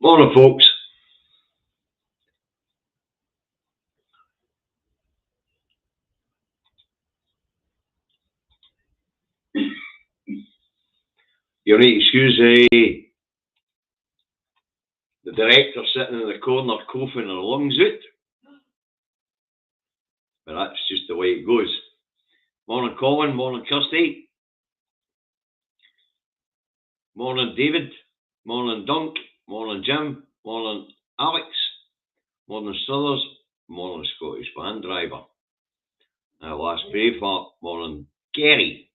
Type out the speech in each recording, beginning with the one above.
Morning, folks. You'll need to excuse the director sitting in the corner coughing her lungs out. But that's just the way it goes. Morning, Colin. Morning, Kirsty. Morning, David. Morning, Dunk. Morning, Jim. Morning, Alex. Morning, Struthers. Morning, Scottish van driver. Last Braveheart. Morning, Gary.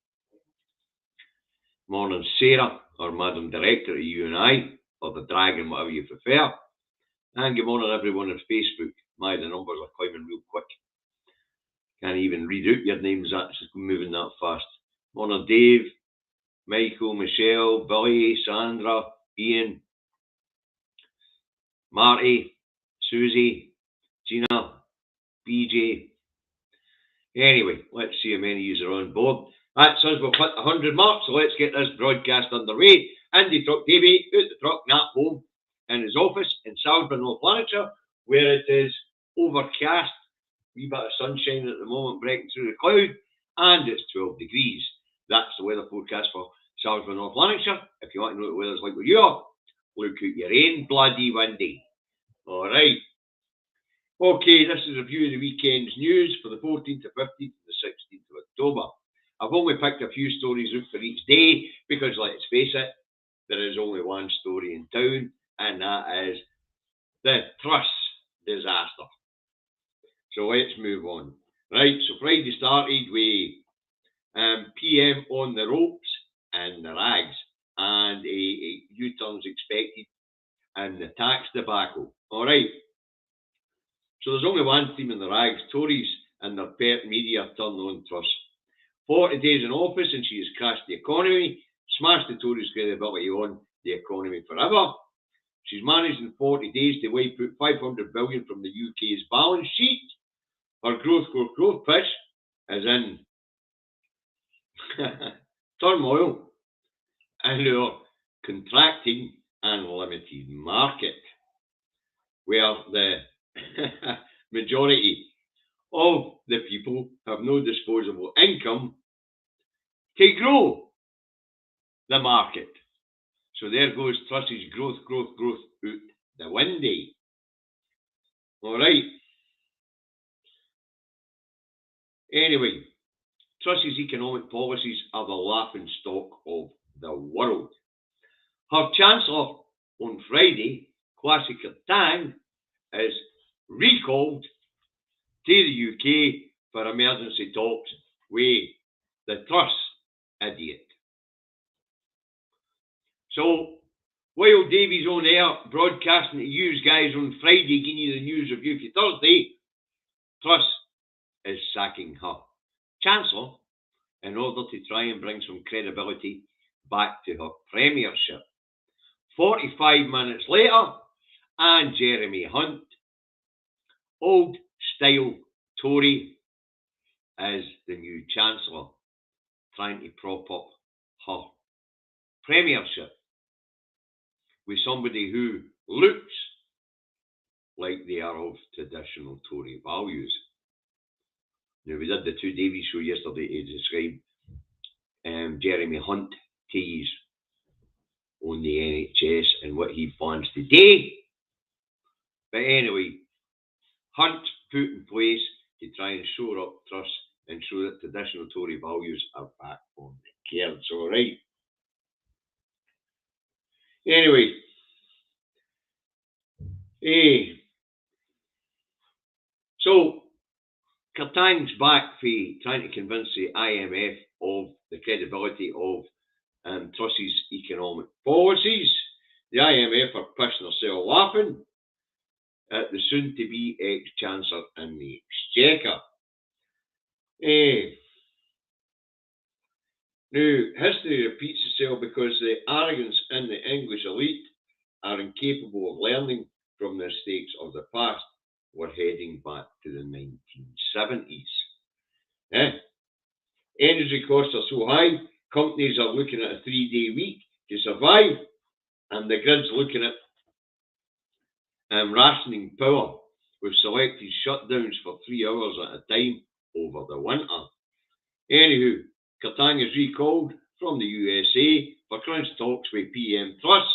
Morning, Sarah, or Madam Director of UNI, or the Dragon, whatever you prefer. And good morning, everyone on Facebook. The numbers are climbing real quick. Can't even read out your names, that's moving that fast. Morning, Dave, Michael, Michelle, Billy, Sandra, Ian, Marty, Susie, Gina, BJ. Anyway, let's see how many of you are on board. That says we've hit the 100 mark, so let's get this broadcast underway. Andy Truck Davey out the truck, not home, in his office in Salisbury, North Lanarkshire, where it is overcast, a wee bit of sunshine at the moment breaking through the cloud, and it's 12 degrees. That's the weather forecast for Salisbury, North Lanarkshire. If you want to know what the weather's like where you are, look at your rain, bloody windy. All right. Okay, this is a review of the weekend's news for the 14th to 15th to the 16th of October. I've only picked a few stories out for each day because, let's face it, there is only one story in town, and that is the Truss disaster. So let's move on. Right, so Friday started with PM on the ropes and the rags, and a U-turn's expected, and the tax debacle. All right. So there's only one theme in the rags. Tories and their pet media turn on Truss. 40 days in office and she has crashed the economy, smashed the Tories' credibility on the economy forever. She's managed in 40 days to wipe out 500 billion from the UK's balance sheet. Her growth push is in turmoil and our contracting and limited market, where the majority of the people have no disposable income to grow the market. So there goes Truss's growth out the window. All right. Anyway, Truss's economic policies are the laughing stock of the world. Her Chancellor on Friday, Kwasi Kwarteng, is recalled to the UK for emergency talks with the Truss idiot. So, while Davy's on air broadcasting to you guys on Friday, giving you the news review for Thursday, Truss is sacking her Chancellor in order to try and bring some credibility back to her premiership. 45 minutes later, and Jeremy Hunt, old style Tory, is the new Chancellor, trying to prop up her premiership with somebody who looks like they are of traditional Tory values. Now, we did the Two Davies show yesterday to describe Jeremy Hunt tease on the NHS and what he plans to do. But anyway, Hunt put in place to try and shore up Truss and show that traditional Tory values are back on the cards. All right. Anyway, so Kwarteng's back for trying to convince the IMF of the credibility of Truss's economic policies. The IMF are pissing themselves laughing at the soon-to-be ex-Chancellor in the Exchequer. Now, history repeats itself because the arrogance in the English elite are incapable of learning from the mistakes of the past. We're heading back to the 1970s. Energy costs are so high, companies are looking at a 3-day week to survive, and the grid's looking at rationing power with selected shutdowns for 3 hours at a time over the winter. Anywho, Katang is recalled from the USA for crunch talks with PM Truss,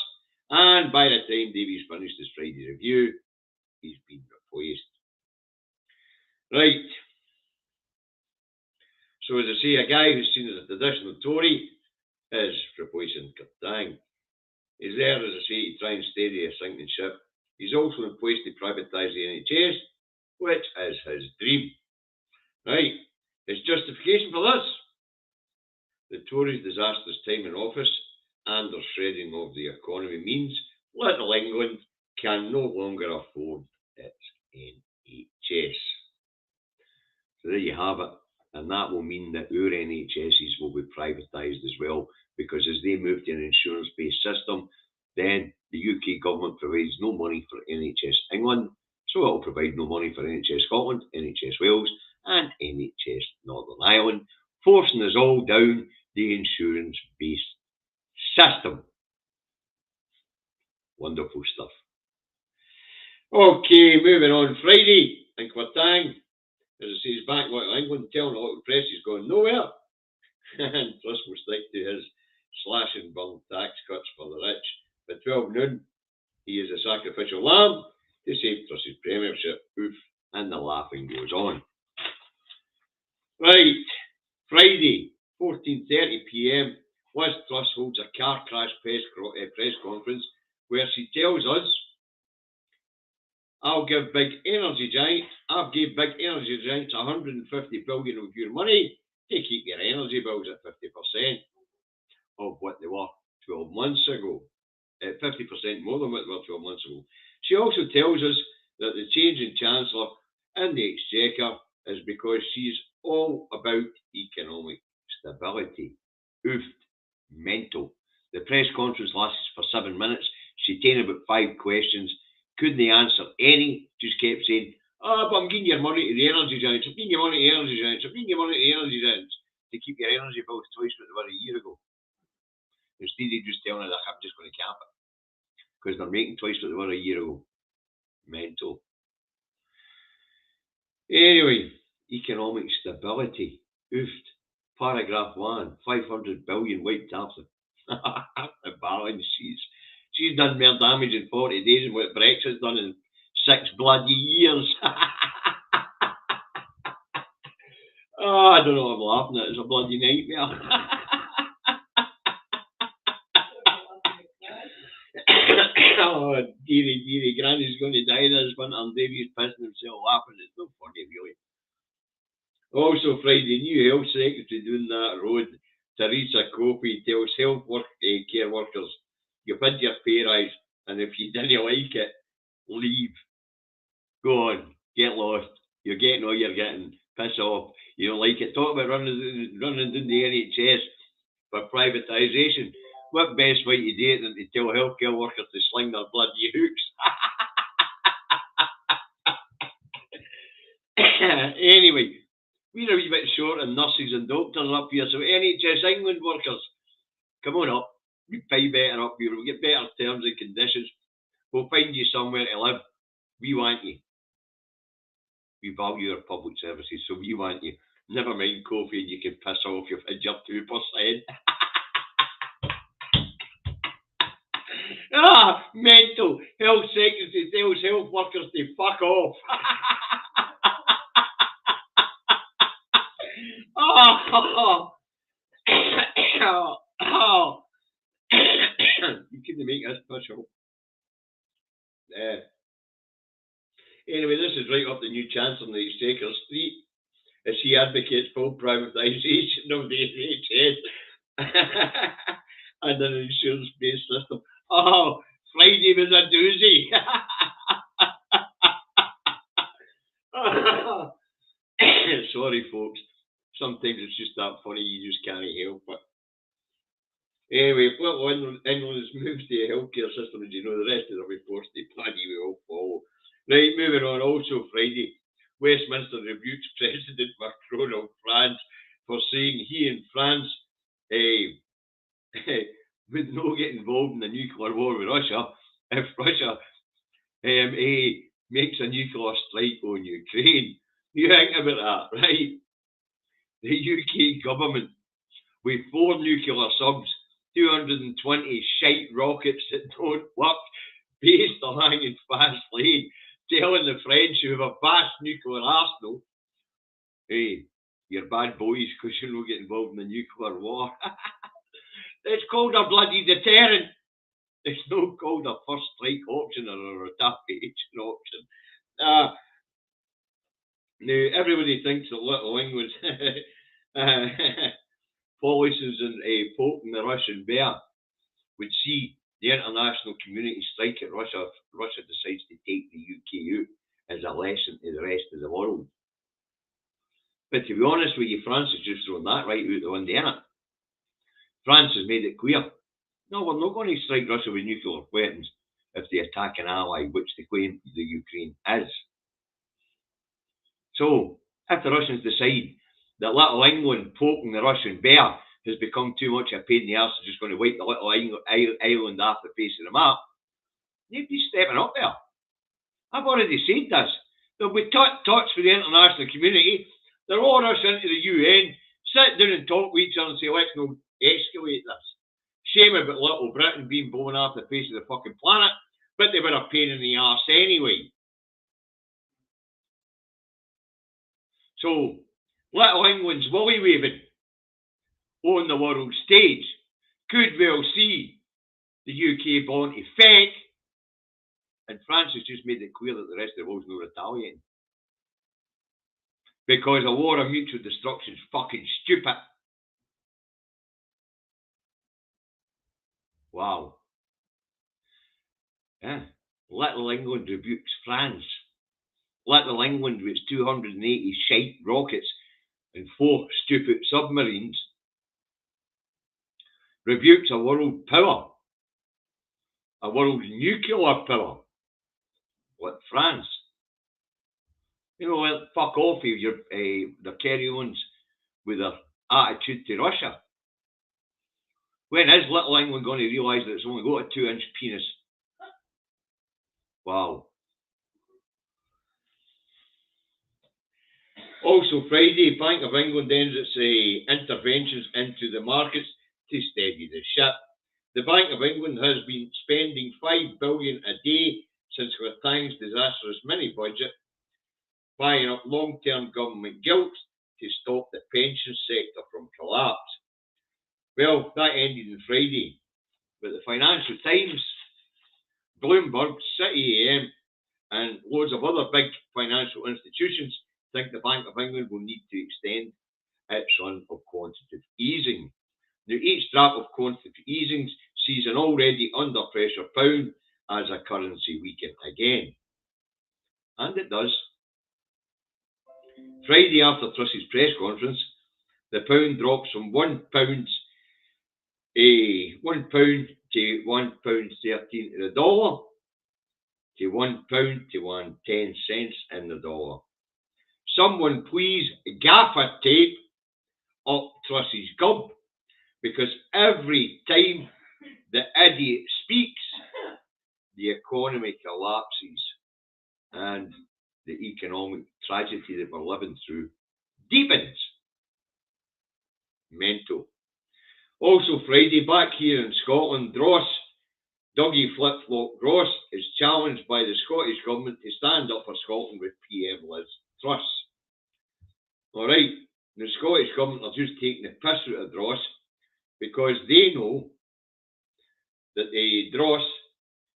and by the time Davies finished his Friday review, he's been replaced. Right. So as I say, a guy who's seen as a traditional Tory is replacing Katang. He's there, as I say, to try and steady a sinking ship. He's also in place to privatise the NHS, which is his dream. Right. His justification for this: the Tories' disastrous time in office and their shredding of the economy means little England can no longer afford its NHS. So there you have it. And that will mean that our NHSs will be privatised as well, because as they move to an insurance-based system, then the UK government provides no money for NHS England, so it will provide no money for NHS Scotland, NHS Wales, and NHS Northern Ireland, forcing us all down the insurance-based system. Wonderful stuff. Okay, moving on. Friday in Kwartang, as I say, he's back to England, telling a lot of press he's going nowhere. And Truss will stick to his slash and burn tax cuts for the rich. By 12 noon, he is a sacrificial lamb to save Truss's premiership. Oof, and the laughing goes on. Right, Friday, 14:30 PM, Liz Truss holds a car crash press conference where she tells us, I've gave big energy giants 150 billion of your money to keep your energy bills at 50% of what they were 12 months ago. 50% more than what they were 12 months ago. She also tells us that the change in Chancellor and the Exchequer is because she's all about economic stability. Oof, mental. The press conference lasted for 7 minutes. She taken about 5 questions. Couldn't they answer any? Just kept saying, but I'm giving your money to the energy giants. I'm giving your money to the energy giants. I'm giving your money to the energy giants to keep your energy bills twice what they were a year ago. Instead of just telling her that I'm just going to cap it, because they're making twice what they were a year ago. Mental. Anyway, economic stability. Oofed. Paragraph 1, 500 billion wiped off the balance sheets. She's done more damage in 40 days than what Brexit's done in 6 bloody years. I don't know what I'm laughing at. It's a bloody nightmare. Oh, dearie, Granny's going to die this winter and Davey's pissing himself laughing. It's not funny, really. Also, Friday, new health secretary doing that road, Theresa Coffey, tells health care workers, you've had your pay rise, and if you didn't like it, leave. Go on, get lost. You're getting all you're getting. Piss off. You don't like it. Talk about running down the NHS for privatisation. What best way to do it than to tell healthcare workers to sling their bloody hooks? Anyway, we're a wee bit short on nurses and doctors up here, so NHS England workers, come on up. We pay better up here. We'll get better terms and conditions. We'll find you somewhere to live. We want you. We value our public services, so we want you. Never mind coffee, and you can piss off. You've had your 2%. Mental. Health secretary tells health workers to fuck off. You couldn't make this push up. Anyway, this is right up the new Chancellor in the Exchequer Street as he advocates full privatisation of the NHS and an insurance-based system. Friday was a doozy. Sorry, folks. Sometimes it's just that funny, you just can't help it. Anyway, well, England's moved to a healthcare system, as you know, the rest of the reports they bloody will follow. Right, moving on. Also, Friday, Westminster rebukes President Macron of France for saying he and France would not get involved in the nuclear war with Russia if Russia he makes a nuclear strike on Ukraine. You think about that, right? The UK government, with 4 nuclear subs, 220 shite rockets that don't work, based along in fast lane, telling the French who have a vast nuclear arsenal, hey, you're bad boys because you're not getting involved in the nuclear war. It's called a bloody deterrent. It's not called a first strike option or a retaliation option. Now, everybody thinks that Little England's policies and poking the Russian bear would see the international community strike at Russia if Russia decides to take the UK out as a lesson to the rest of the world. But to be honest with you, France has just thrown that right out the window, innit? France has made it clear, no, we're not going to strike Russia with nuclear weapons if they attack an ally, which they claim the Ukraine is. So, if the Russians decide that Little England poking the Russian bear has become too much a pain in the arse, just going to wipe the little island off the face of the map, nobody's stepping up there. I've already said this. There'll be talks for the international community. They'll all rush into the UN, sit down and talk with each other and say, let's not escalate this. Shame about Little Britain being blown off the face of the fucking planet, but they were a pain in the arse anyway. So, Little England's willy waving on the world stage could well see the UK born to fake, and France has just made it clear that the rest of the world's no retaliating. Because a war of mutual destruction is fucking stupid. Wow. Yeah. Little England rebukes France. Little England with its 280 shite rockets and 4 stupid submarines rebukes a world power, a world nuclear power, like France. You know, well, fuck off with your their carry-ons with their attitude to Russia. When is Little England going to realise that it's only got a 2-inch penis? Wow. Also, Friday, Bank of England ends its interventions into the markets to steady the ship. The Bank of England has been spending $5 billion a day since Letang's disastrous mini-budget, buying up long-term government gilts to stop the pension sector from collapse. Well, that ended on Friday, but the Financial Times, Bloomberg, City AM, and loads of other big financial institutions think the Bank of England will need to extend its run of quantitative easing. Now, each drop of quantitative easings sees an already under pressure pound as a currency weaken again. And it does. Friday, after Truss's press conference, the pound drops from £1 to £1.13 in the dollar, to £1 to 1.10 in the dollar. Someone please gaffer tape up Truss's gob, because every time the idiot speaks, the economy collapses and the economic tragedy that we're living through deepens. Mental. Also Friday, back here in Scotland, Dross, Dougie Flip-Flop Ross, is challenged by the Scottish Government to stand up for Scotland with PM Liz Truss. Alright, the Scottish Government are just taking the piss out of Dross because they know that the Dross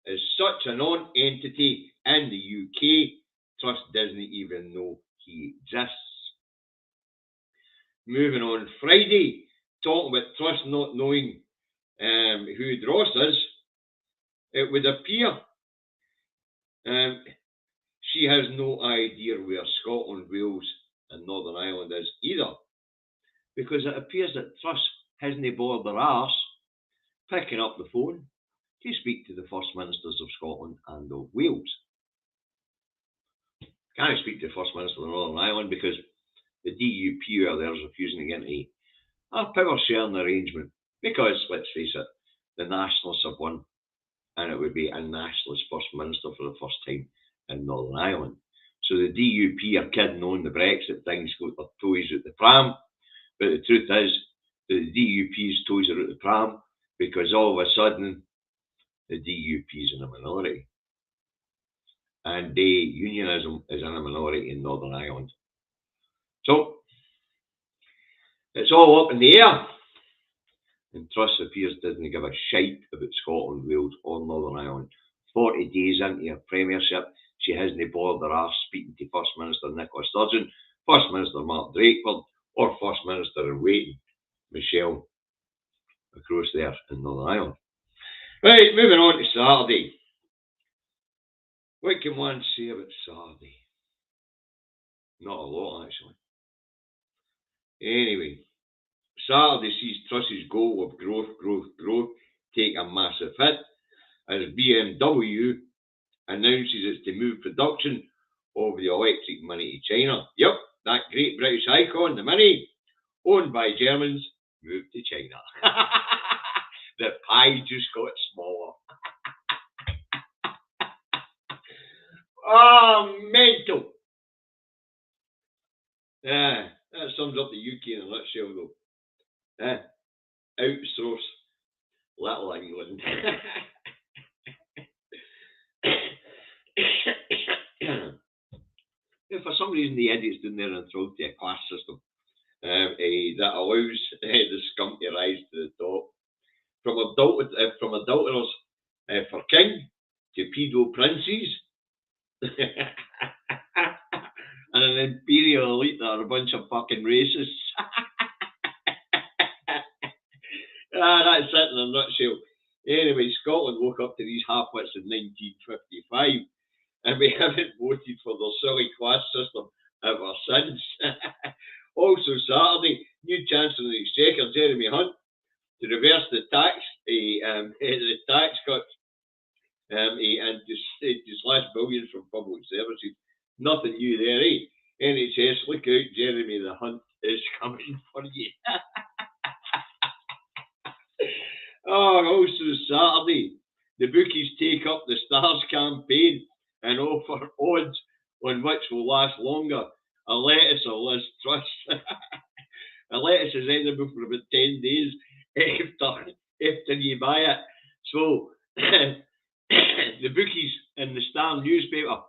is such a non-entity in the UK, Truss doesn't even know he exists. Moving on, Friday, talking about Truss not knowing who Dross is, it would appear she has no idea where Scotland, Wales and Northern Ireland is either, because it appears that Truss hasn't bothered their arse picking up the phone to speak to the First Ministers of Scotland and of Wales. Can't speak to the First Minister of Northern Ireland because the DUP are there is refusing to get into a power sharing arrangement because, let's face it, the Nationalists have won and it would be a nationalist First Minister for the first time in Northern Ireland. So the DUP are kidding on the Brexit thing's got their toys out the pram, but the truth is that the DUP's toys are out the pram because all of a sudden the DUP is in a minority. And unionism is in a minority in Northern Ireland. So it's all up in the air. And Truss appears doesn't give a shite about Scotland, Wales, or Northern Ireland. 40 days into her premiership, she hasn't bothered her arse speaking to First Minister Nicola Sturgeon, First Minister Mark Drakeford, or First Minister in waiting, Michelle, across there in Northern Ireland. Right, moving on to Saturday. What can one say about Saturday? Not a lot, actually. Anyway, Saturday sees Truss's goal of growth take a massive hit as BMW announces it's to move production of the electric Mini to China. Yep, that great British icon, the Mini, owned by Germans, moved to China. The pie just got smaller. Oh, mental. Yeah, that sums up the UK in a nutshell, though. Outsource Little England. For some reason, the idiots down there are enthralled to a class system that allows the scum to rise to the top. From adulterers for king to pedo princes and an imperial elite that are a bunch of fucking racists. That's it in a nutshell. Anyway, Scotland woke up to these half-wits in 1955, and we haven't voted for their silly class system ever since. Also, Saturday, new Chancellor of the Exchequer, Jeremy Hunt, to reverse the tax cuts and to slash billions from public services. Nothing new there, eh? NHS, look out, Jeremy the Hunt is coming for you. Also Saturday, the bookies take up the Stars campaign and offer odds on which will last longer, a lettuce or Liz Truss. A lettuce is edible for about 10 days after you buy it. So the bookies in the Star newspaper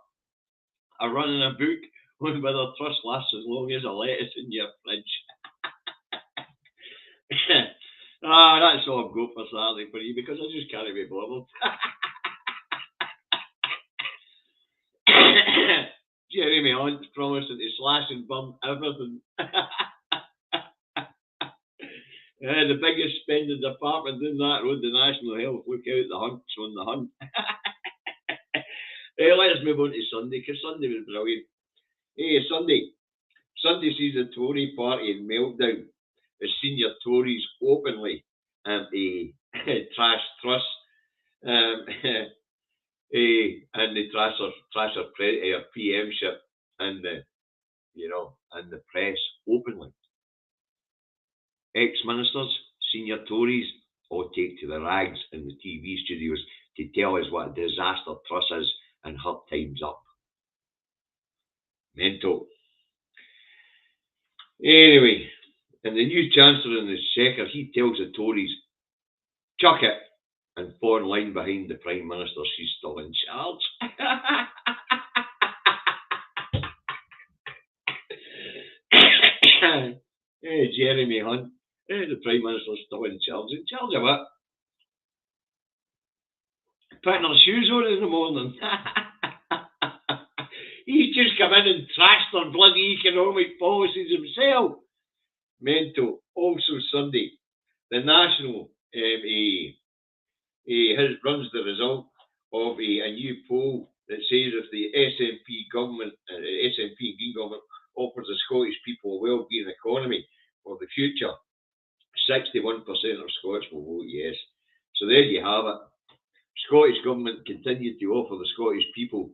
are running a book on whether Truss lasts as long as a lettuce in your fridge. That's all I've got for Saturday for you because I just can't be bothered. Jeremy Hunt's promising to slash and bump everything. The biggest spending department in that road, the National Health. Look out, the Hunt's on the hunt. Let's move on to Sunday, because Sunday was brilliant. Sunday sees the Tory party in meltdown as senior Tories openly trash Truss and they trash her PMship and the press openly. Ex-ministers, senior Tories, all take to the rags in the TV studios to tell us what a disaster Truss is and her time's up. Mental. Anyway, and the new Chancellor in the Exchequer, he tells the Tories, chuck it, and fall in line behind the Prime Minister, she's still in charge. Jeremy Hunt, the Prime Minister's still in charge. In charge of what? Putting her shoes on in the morning. He's just come in and trashed their bloody economic policies himself. Mental. Also Sunday, the National runs the result of a new poll that says if the SNP Green government offers the Scottish people a well-being economy for the future, 61% of Scots will vote yes. So there you have it. Scottish government continued to offer the Scottish people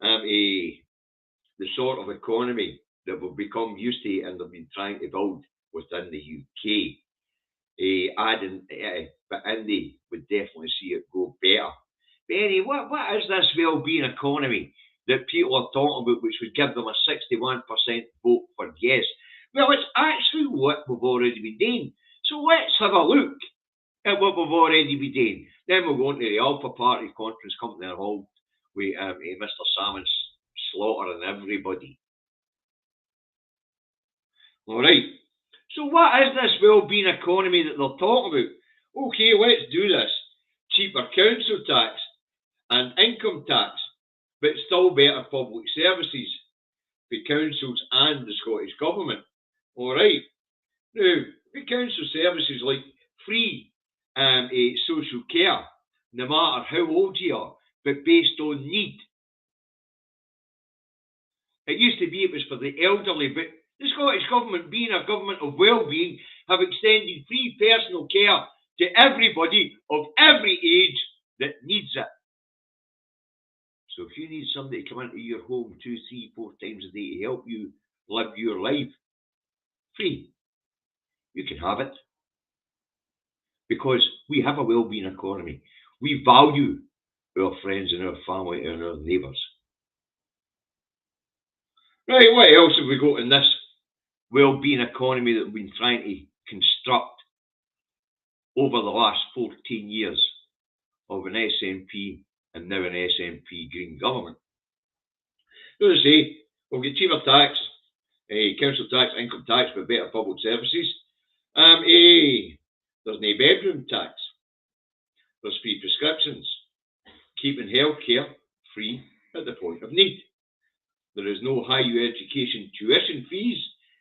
the sort of economy that will become used to and they've been trying to build within the UK. But Indy would definitely see it go better But anyway, what is this well-being economy that people are talking about, which would give them a 61% vote for yes? Well, it's actually what we've already been doing. So let's have a look at what we've already been doing. Then we'll go into the Alba Party conference company hall with Mr. Salmon slaughtering everybody. All right. So what is this well-being economy that they're talking about? Okay, let's do this. Cheaper council tax and income tax, but still better public services for councils and the Scottish Government. All right. Now, the council services like free social care, no matter how old you are, but based on need. It used to be it was for the elderly, but the Scottish Government, being a government of well-being, have extended free personal care to everybody of every age that needs it. So if you need somebody to come into your home 2, 3, 4 times a day to help you live your life free, you can have it. Because we have a well-being economy. We value our friends and our family and our neighbours. Right, what else have we got in this well-being economy that we've been trying to construct over the last 14 years of an SNP and now an SNP Green government? As I say, we'll get cheaper tax, council tax, income tax, but better public services. There's no bedroom tax. There's free prescriptions. Keeping healthcare free at the point of need. There is no higher education tuition fees,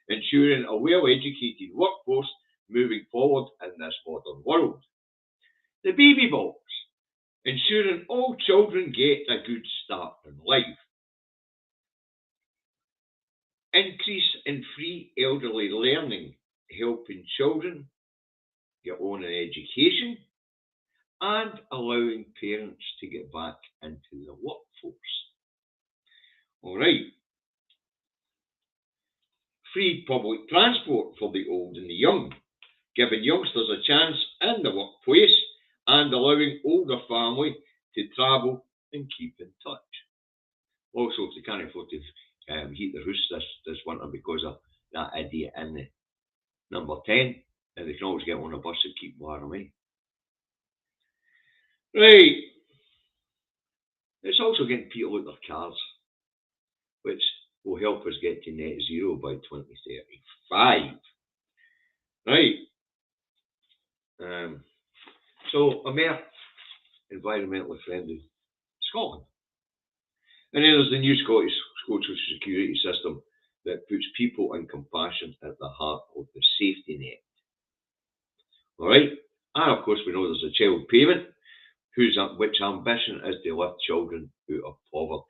ensuring a well-educated workforce moving forward in this modern world. The baby box, ensuring all children get a good start in life. Increase in free elderly learning, helping children get on an education and allowing parents to get back into the workforce. All right. Free public transport for the old and the young, giving youngsters a chance in the workplace and allowing older family to travel and keep in touch. Also, if they can't afford to heat their house this winter because of that idiot in the number 10, and they can always get on a bus and keep warm, eh? Right. It's also getting people out their cars, which will help us get to net zero by 2035. Right. So a more environmentally friendly Scotland. And then there's the new Scottish social security system that puts people and compassion at the heart of the safety net. All right. And of course, we know there's a child payment, which ambition is to lift children out of poverty.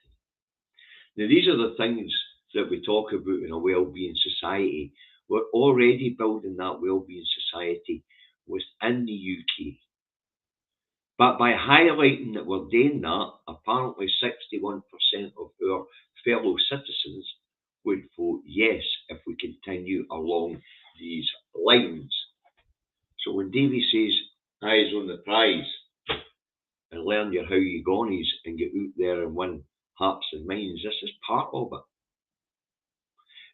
Now, these are the things that we talk about in a well-being society. We're already building that well-being society within the UK. But by highlighting that we're doing that, apparently 61% of our fellow citizens would vote yes if we continue along these lines. So when Davy says, eyes on the prize, and learn your how you gonies and get out there and win hearts and minds, this is part of it.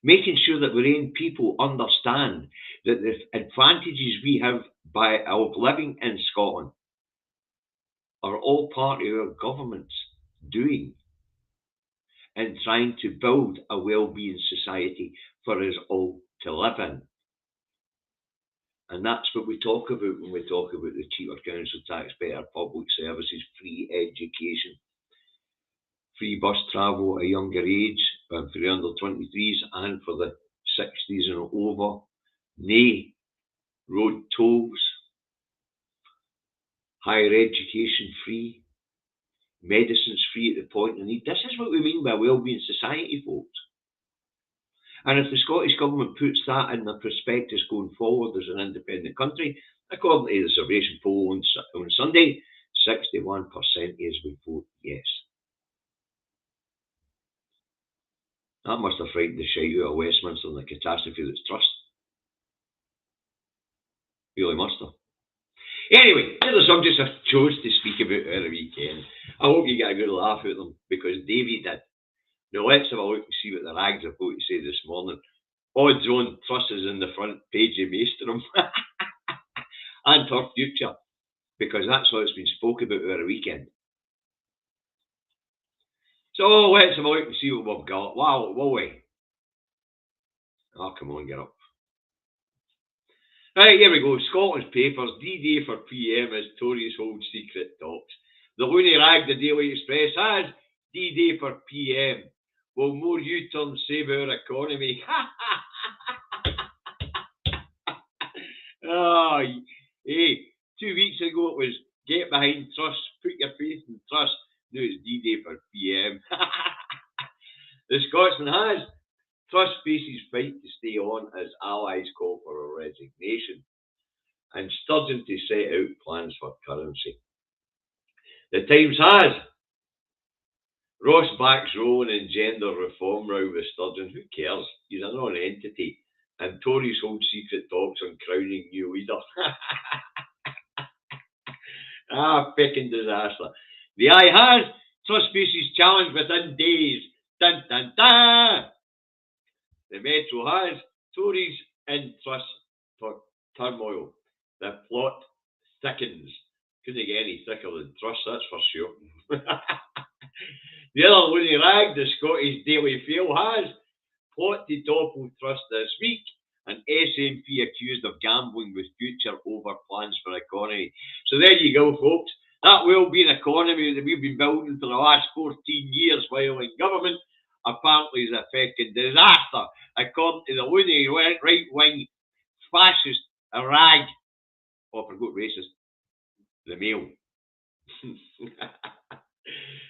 Making sure that our own people understand that the advantages we have of living in Scotland are all part of our government's doing and trying to build a well-being society for us all to live in. And that's what we talk about when we talk about the cheaper council tax, better public services, free education, free bus travel at a younger age for the under 23s and for the 60s and over, no road tolls, higher education free, medicines free at the point of need. This is what we mean by a wellbeing society, folks. And if the Scottish Government puts that in the prospectus going forward as an independent country, according to the Surveyation poll on Sunday, 61% is would vote yes. That must have frightened the shite out of Westminster and the catastrophe that's Truss. Really must have. Anyway, they're the subjects I chose to speak about over the weekend. I hope you get a good laugh out of them, because Davy did. Now let's have a look and see what the rags are going to say this morning. Odds on Truss is in the front page of Maestrom and her future, because that's what it's been spoke about over the weekend. So let's have a look and see what we've got. Wow, will we? Oh, come on, get up. Right, here we go. Scotland's papers. D-Day for PM as Tories hold secret talks. The loony rag, the Daily Express, has D-Day for PM. Will more U-turns save our economy? Oh, hey, 2 weeks ago it was get behind Truss, put your faith in Truss. Now it's D-Day for PM. The Scotsman has. Truss faces fight to stay on as allies call for a resignation, and Sturgeon to set out plans for currency. The Times has. Ross backs Rowan in gender reform row with Sturgeon. Who cares? He's a non-entity. And Tories hold secret talks on crowning new leader. Picking disaster. The Eye has. Truss faces challenge within days. Dun dun dun! The Metro has. Tories in Truss for turmoil. The plot thickens. Couldn't get any thicker than Truss, that's for sure. The other loony rag, the Scottish Daily Mail, has. Plot to topple Truss this week. An SNP accused of gambling with future over plans for economy. So there you go, folks. That well-being economy that we've been building for the last 14 years while in government apparently is a fucking disaster, according to the loony right-wing fascist rag. Oh, I forgot racist. The Mail.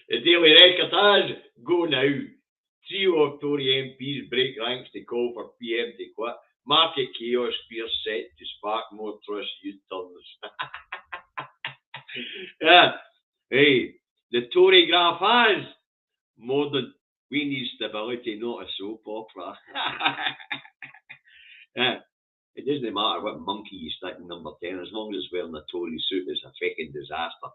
The Daily Record has. Go now. Trio of Tory MPs break ranks to call for PM to quit. Market chaos fears set to spark more Truss U-turns. Yeah. Hey, the Tory graph has. Modern. We need stability, not a soap opera. Yeah. It doesn't matter what monkey you stick in number 10, as long as it's wearing a Tory suit, it's a fucking disaster.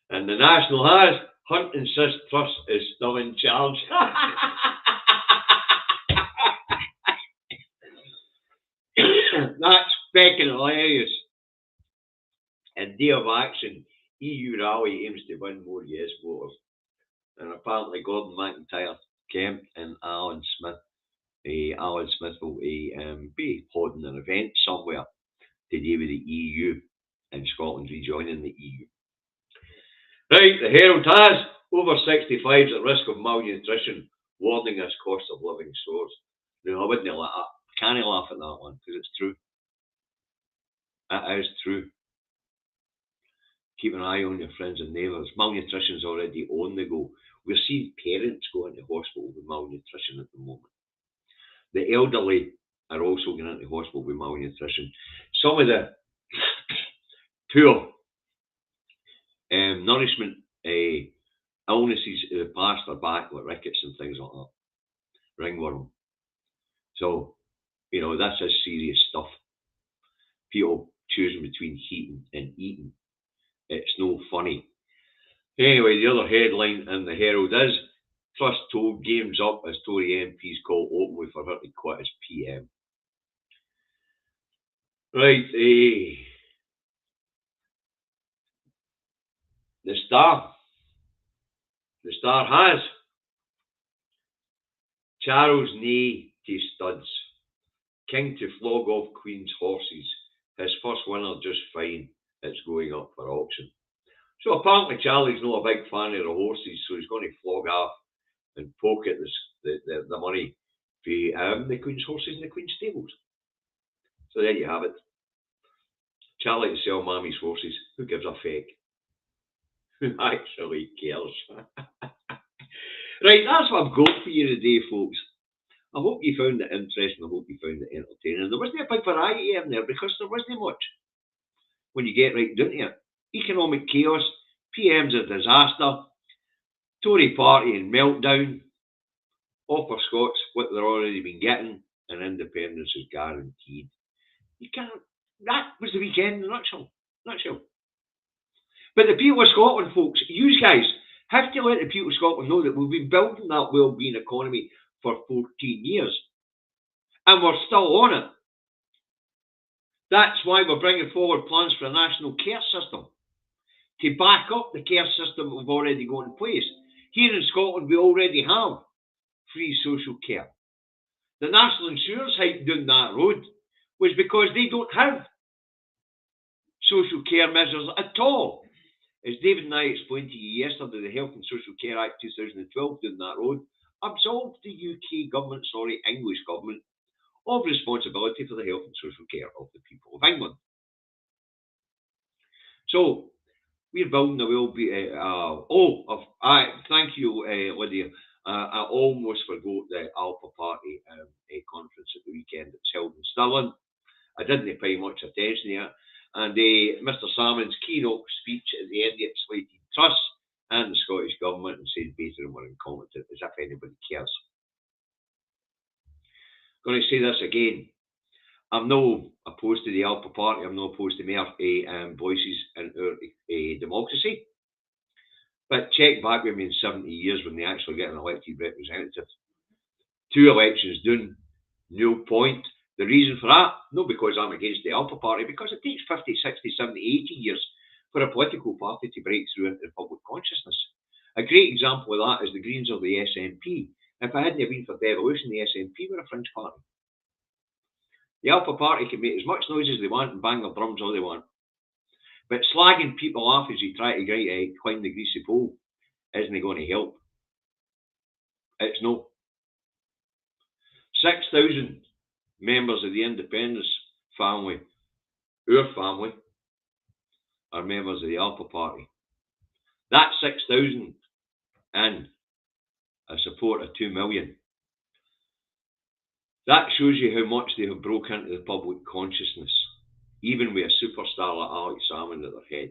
And the National has. Hunt insists Truss is still in charge. That's fucking hilarious. A day of action. EU rally aims to win more yes voters. And apparently Gordon McIntyre, Kemp and Alan Smith will be holding an event somewhere to do with the EU and Scotland rejoining the EU. Right, the Herald has. Over 65s at risk of malnutrition, warning as cost of living soars. No, I wouldn't laugh. I can't laugh at that one, because it's true. It is true. Keep an eye on your friends and neighbours. Malnutrition is already on the go. We're seeing parents going into hospital with malnutrition at the moment. The elderly are also going into hospital with malnutrition. Some of the poor nourishment illnesses in the past are back, like rickets and things like that, ringworm. So, this is serious stuff. People choosing between heating and eating. It's no funny. Anyway, the other headline in the Herald is Truss told games up as Tory MPs call openly for her to quit as PM. Right, the Star. The Star has. Charles nay to studs. King to flog off Queen's horses. His first winner just fine. It's going up for auction. So apparently Charlie's not a big fan of the horses, so he's going to flog off and pocket the money for the Queen's horses and the Queen's stables. So there you have it. Charlie to sell Mammy's horses. Who gives a feck? Who actually cares? Right, that's what I've got for you today, folks. I hope you found it interesting. I hope you found it entertaining. There wasn't a big variety in there because there wasn't much. When you get right down to it. Economic chaos, PM's a disaster, Tory party in meltdown, offer Scots what they've already been getting, and independence is guaranteed. You can't. That was the weekend in a nutshell. But the people of Scotland, folks, you guys have to let the people of Scotland know that we've been building that well-being economy for 14 years. And we're still on it. That's why we're bringing forward plans for a national care system to back up the care system we've already got in place. Here in Scotland, we already have free social care. The national insurance hike down that road was because they don't have social care measures at all. As David and I explained to you yesterday, the Health and Social Care Act 2012 down that road absolved the UK government, English government, of responsibility for the health and social care of the people of England. So, we're building a well-being. Thank you, Lydia. I almost forgot the Alba Party conference at the weekend. It's held in Stirling. I didn't pay much attention to it. And Mr. Salmon's keynote speech at the end, it slated Truss and the Scottish Government and said both of them were incompetent, as if anybody cares. I'm going to say this again. I'm no opposed to the Alba Party. I'm not opposed to more voices in our democracy. But check back with me in 70 years when they actually get an elected representative. 2 elections done, no point. The reason for that, not because I'm against the Alba Party, because it takes 50, 60, 70, 80 years for a political party to break through into the public consciousness. A great example of that is the Greens or the SNP. If it hadn't been for devolution, the SNP were a fringe party. The Alba Party can make as much noise as they want and bang their drums all they want. But slagging people off as you try to climb the greasy pole isn't going to help. It's no. 6,000 members of the independence family, our family, are members of the Alba Party. That 6,000 and a support of 2 million. That shows you how much they have broke into the public consciousness, even with a superstar like Alex Salmond at their head.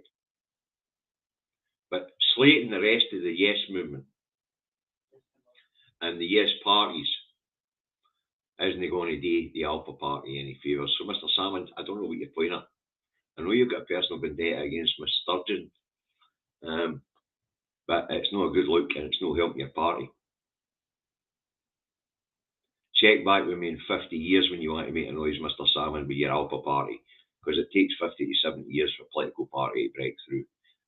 But slating the rest of the Yes movement and the Yes parties isn't going to do the Alba Party any favours. So, Mr. Salmond, I don't know what you're playing at. I know you've got a personal vendetta against Miss Sturgeon, but it's not a good look and it's not helping your party. Check back with me in 50 years when you want to make a noise, Mr. Salmond, with your Alba Party, because it takes 50 to 70 years for a political party to break through.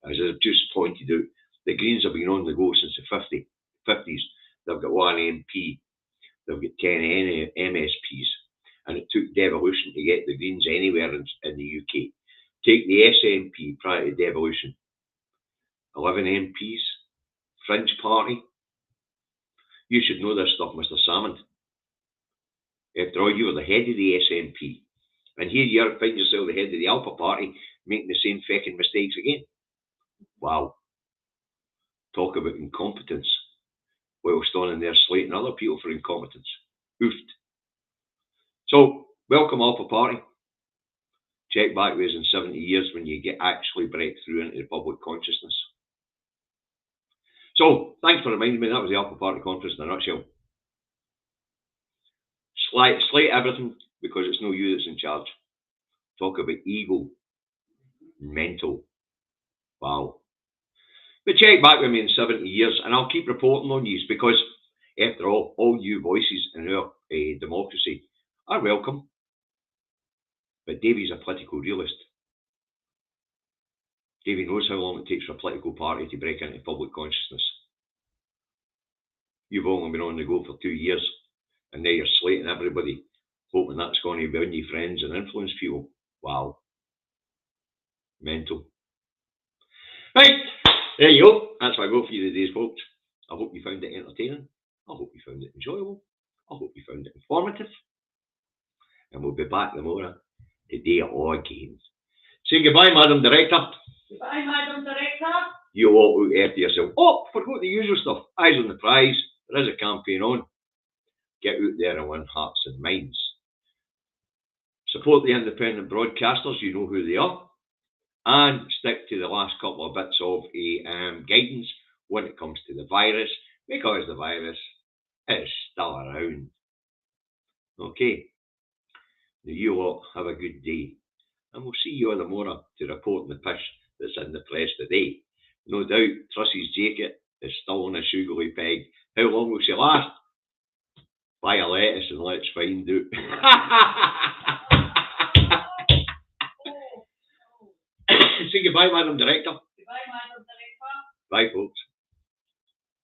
As I've just pointed out, the Greens have been on the go since the 50s. They've got 1 MP. They've got 10 MSPs. And it took devolution to get the Greens anywhere in the UK. Take the SNP prior to devolution. 11 MPs. Fringe party. You should know this stuff, Mr. Salmond. After all, you were the head of the SNP. And here you are, find yourself the head of the Alba Party, making the same feckin' mistakes again. Wow. Talk about incompetence. While standing there slating other people for incompetence. Oofed. So, welcome Alba Party. Check back with us in 70 years when you actually break through into the public consciousness. So, thanks for reminding me, that was the Alba Party conference in a nutshell. Slate everything because it's no you that's in charge. Talk about ego. Mental. Wow. But check back with me in 70 years and I'll keep reporting on you because, after all you voices in our democracy are welcome. But Davey's a political realist. Davey knows how long it takes for a political party to break into public consciousness. You've only been on the go for 2 years and now you're slating everybody, hoping that's going to win you friends and influence people. Wow. Mental. Right, there you go. That's what I got for you today, folks. I hope you found it entertaining. I hope you found it enjoyable. I hope you found it informative. And we'll be back tomorrow today again. Say goodbye, Madam Director. Goodbye, Madam Director. You all look after yourself. Oh, forgot the usual stuff. Eyes on the prize. There is a campaign on. Get out there and win hearts and minds. Support the independent broadcasters. You know who they are. And stick to the last couple of bits of guidance when it comes to the virus. Because the virus is still around. Okay. Now you all have a good day. And we'll see you on the morning to report on the that's in the press today. No doubt Truss's jacket is still on a sugary peg. How long will she last? Buy a lettuce and let's find out. Say goodbye, Madam Director. Goodbye, Madam Director. Bye, folks.